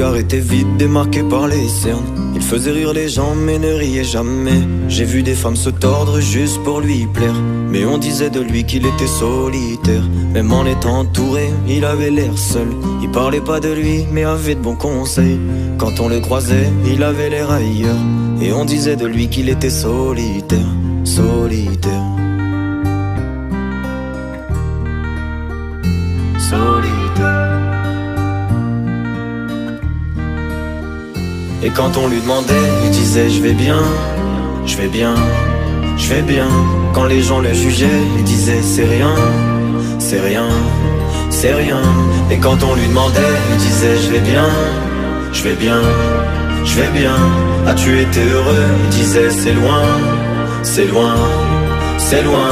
regard était vide, démarqué par les cernes. Il faisait rire les gens mais ne riait jamais. J'ai vu des femmes se tordre juste pour lui plaire, mais on disait de lui qu'il était solitaire. Même en étant entouré, il avait l'air seul. Il parlait pas de lui mais avait de bons conseils. Quand on le croisait, il avait l'air ailleurs, et on disait de lui qu'il était solitaire, solitaire, solitaire. Et quand on lui demandait, il disait je vais bien, je vais bien, je vais bien. Quand les gens le jugeaient, il disait c'est rien, c'est rien, c'est rien. Et quand on lui demandait, il disait je vais bien, je vais bien, je vais bien. As-tu été heureux? Il disait c'est loin, c'est loin, c'est loin.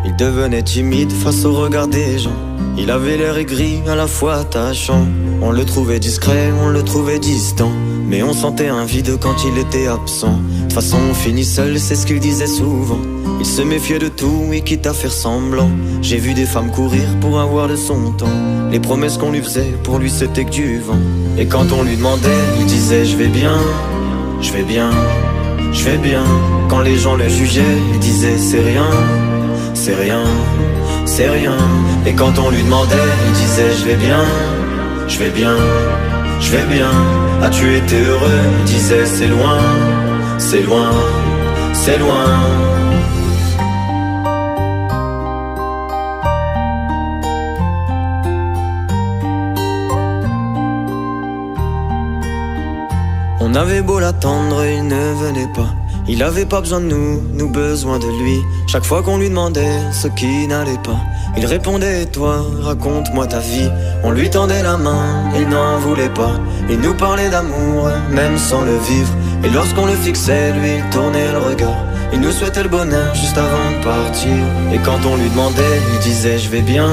Il devenait timide face au regard des gens. Il avait l'air aigri, à la fois attachant. On le trouvait discret, on le trouvait distant, mais on sentait un vide quand il était absent. De toute façon on finit seul, c'est ce qu'il disait souvent. Il se méfiait de tout et quitte à faire semblant. J'ai vu des femmes courir pour avoir de son temps. Les promesses qu'on lui faisait, pour lui c'était que du vent. Et quand on lui demandait, il disait je vais bien, je vais bien, je vais bien. Quand les gens le jugeaient, il disait c'est rien, c'est rien, c'est rien. Et quand on lui demandait, il disait je vais bien, je vais bien, je vais bien. As-tu été heureux? Il disait c'est loin, c'est loin, c'est loin. On avait beau l'attendre, il ne venait pas. Il avait pas besoin de nous, nous besoin de lui. Chaque fois qu'on lui demandait ce qui n'allait pas, il répondait toi, raconte-moi ta vie. On lui tendait la main, il n'en voulait pas. Il nous parlait d'amour, même sans le vivre. Et lorsqu'on le fixait, lui il tournait le regard. Il nous souhaitait le bonheur juste avant de partir. Et quand on lui demandait, il disait je vais bien,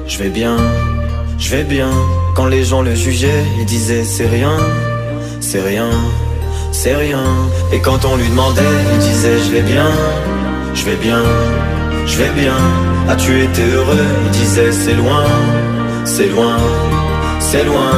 je vais bien, je vais bien. Quand les gens le jugeaient, il disait c'est rien, c'est rien, c'est rien. Et quand on lui demandait, il disait je vais bien, je vais bien, je vais bien. As-tu été heureux? Il disait c'est loin, c'est loin, c'est loin.